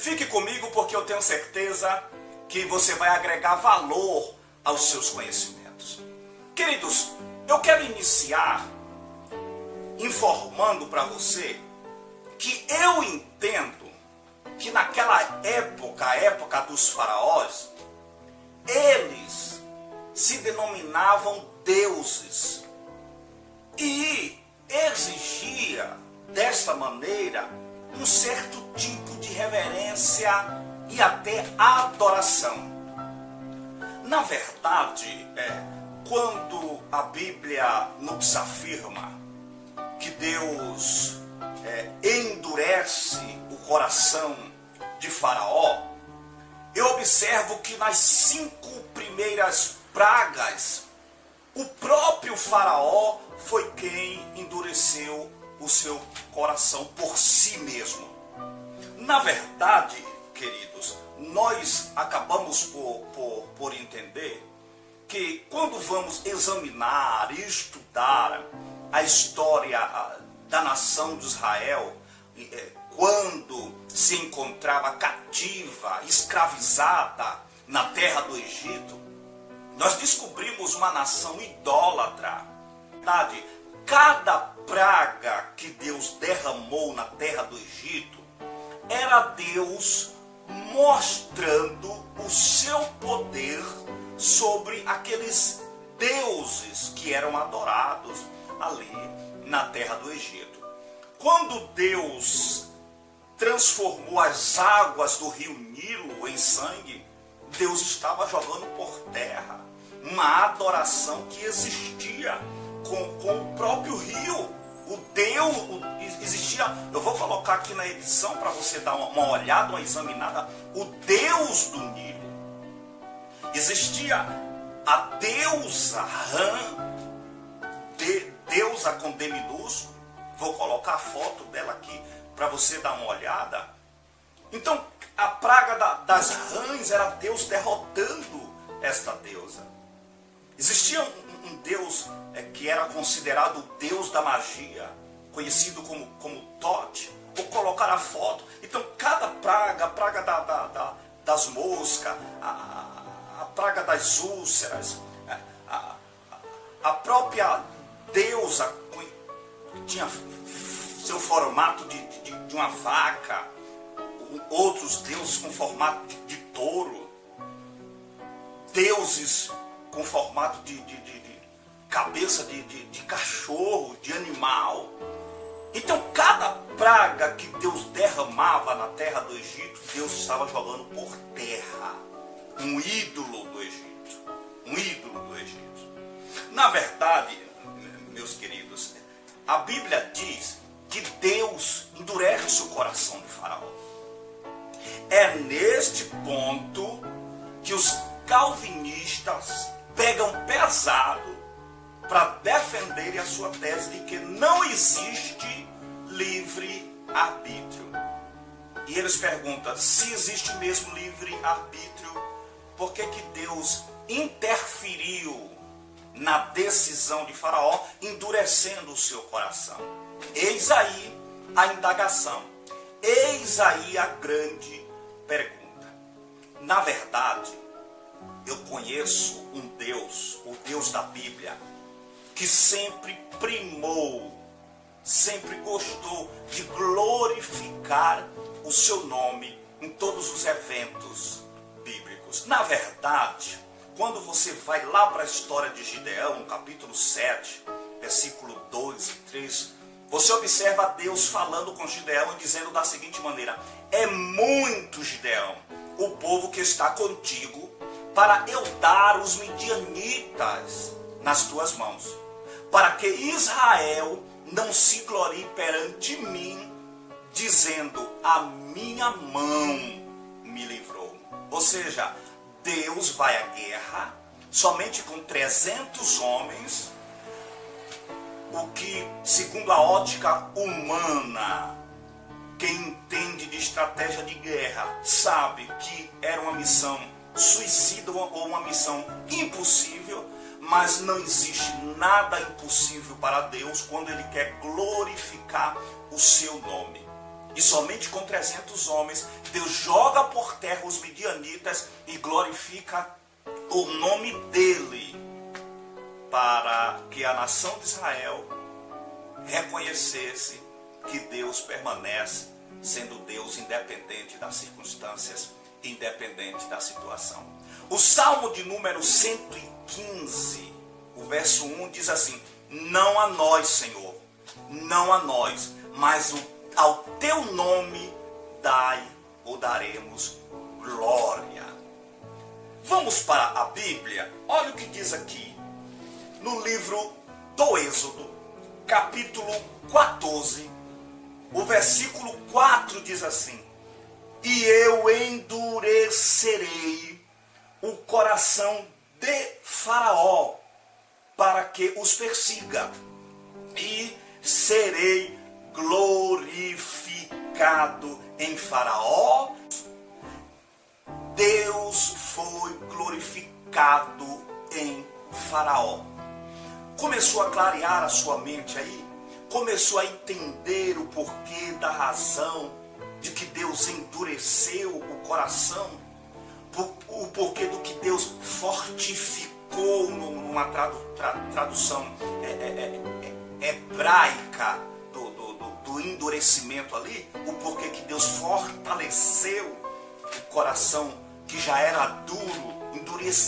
Fique comigo porque eu tenho certeza que você vai agregar valor aos seus conhecimentos. Queridos, eu quero iniciar informando para você que eu entendo que naquela época, a época dos faraós, eles se denominavam deuses e exigia desta maneira um certo tipo de reverência e até adoração. Na verdade, quando a Bíblia nos afirma que Deus endurece o coração de Faraó, eu observo que nas 5 primeiras pragas, o próprio Faraó foi quem endureceu o seu coração por si mesmo. Na verdade, queridos, nós acabamos por entender que quando vamos examinar e estudar a história da nação de Israel, quando se encontrava cativa, escravizada na terra do Egito, nós descobrimos uma nação idólatra. Cada praga que Deus derramou na terra do Egito era Deus mostrando o seu poder sobre aqueles deuses que eram adorados ali na terra do Egito. Quando Deus transformou as águas do rio Nilo em sangue, Deus estava jogando por terra uma adoração que existia com o próprio rio. O Deus existia, eu vou colocar aqui na edição para você dar uma olhada, uma examinada, o Deus do Nilo. Existia a deusa Rã, deusa com D minúsculo. Vou colocar a foto dela aqui para você dar uma olhada. Então, a praga das rãs era Deus derrotando esta deusa. Existia um Deus que era considerado o Deus da magia, conhecido como Tote. Vou colocar a foto. Então, cada praga, a praga das moscas, a praga das úlceras, a própria deusa tinha seu formato de uma vaca, outros deuses com formato de touro, deuses com formato de cabeça de cachorro, de animal. Então, cada praga que Deus derramava na terra do Egito, Deus estava jogando por terra um ídolo do Egito. Um ídolo do Egito. Na verdade, meus queridos, a Bíblia diz que Deus endurece o coração de Faraó. É neste ponto que os calvinistas pegam pesado para defenderem a sua tese de que não existe livre-arbítrio. E eles perguntam, se existe mesmo livre-arbítrio, por que Deus interferiu na decisão de Faraó, endurecendo o seu coração? Eis aí a indagação, eis aí a grande pergunta. Na verdade, eu conheço um Deus, o Deus da Bíblia, que sempre primou, sempre gostou de glorificar o seu nome em todos os eventos bíblicos. Na verdade, quando você vai lá para a história de Gideão, no capítulo 7, versículo 2 e 3, você observa Deus falando com Gideão e dizendo da seguinte maneira: é muito, Gideão, o povo que está contigo, para eu dar os midianitas nas tuas mãos, para que Israel não se glorie perante mim, dizendo, a minha mão me livrou. Ou seja, Deus vai à guerra somente com 300 homens, o que, segundo a ótica humana, quem entende de estratégia de guerra sabe que era uma missão suicida ou uma missão impossível, mas não existe nada impossível para Deus quando Ele quer glorificar o seu nome. E somente com 300 homens, Deus joga por terra os midianitas e glorifica o nome dele, para que a nação de Israel reconhecesse que Deus permanece sendo Deus independente das circunstâncias, independente da situação. O Salmo de número 115, o verso 1 diz assim: não a nós, Senhor, não a nós, mas ao teu nome dai ou daremos glória. Vamos para a Bíblia. Olha o que diz aqui no livro do Êxodo, capítulo 14, o versículo 4 diz assim: e eu endurecerei o coração de Faraó para que os persiga, e serei glorificado em Faraó. Deus foi glorificado em Faraó. Começou a clarear a sua mente aí, começou a entender o porquê da razão de que Deus endureceu o coração, o porquê do que Deus fortificou numa tradução hebraica do endurecimento ali, o porquê que Deus fortaleceu o coração que já era duro,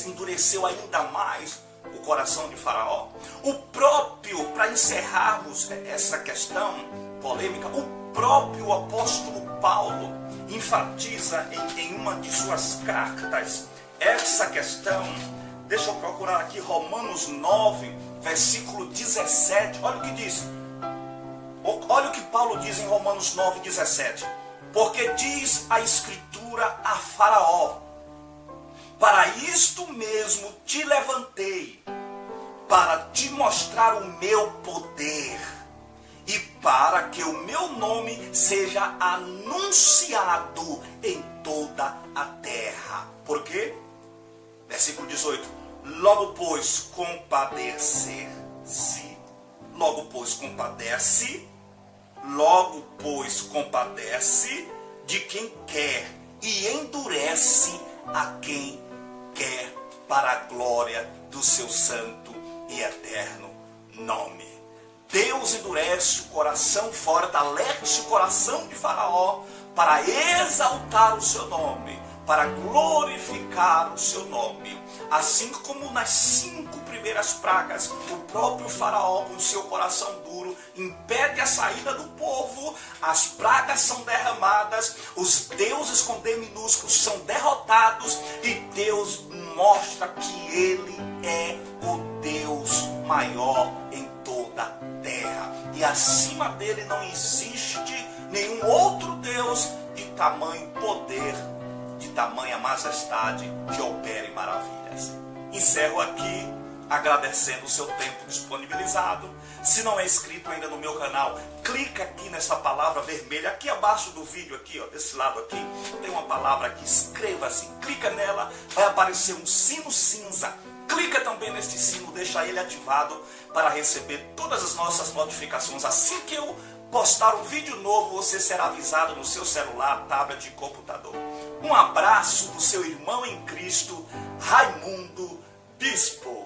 endureceu ainda mais o coração de Faraó. O próprio, para encerrarmos essa questão polêmica, o próprio apóstolo Paulo enfatiza em uma de suas cartas essa questão. Deixa eu procurar aqui Romanos 9, versículo 17. Olha o que diz. Olha o que Paulo diz em Romanos 9, 17. Porque diz a Escritura a Faraó: para isto mesmo te levantei, para te mostrar o meu poder, e para que o meu nome seja anunciado em toda a terra. Por quê? Versículo 18. Logo pois compadece, de quem quer, e endurece a quem quer, para a glória do seu santo e eterno nome. Deus endurece o coração, fortalece o coração de Faraó para exaltar o seu nome, para glorificar o seu nome. Assim como nas 5 primeiras pragas, o próprio Faraó, com seu coração duro, impede a saída do povo, as pragas são derramadas, os deuses com D minúsculos são derrotados, e Deus mostra que Ele é o Deus maior em toda a terra. E acima dele não existe nenhum outro Deus de tamanho poder, de tamanha majestade, que opere maravilhas. Encerro aqui agradecendo o seu tempo disponibilizado. Se não é inscrito ainda no meu canal, clica aqui nessa palavra vermelha, aqui abaixo do vídeo, aqui, ó, desse lado aqui, tem uma palavra aqui, inscreva-se, clica nela, vai aparecer um sino cinza. Clica também nesse sino, deixa ele ativado para receber todas as nossas notificações. Assim que eu postar um vídeo novo, você será avisado no seu celular, tablet e computador. Um abraço do seu irmão em Cristo, Raimundo Bispo.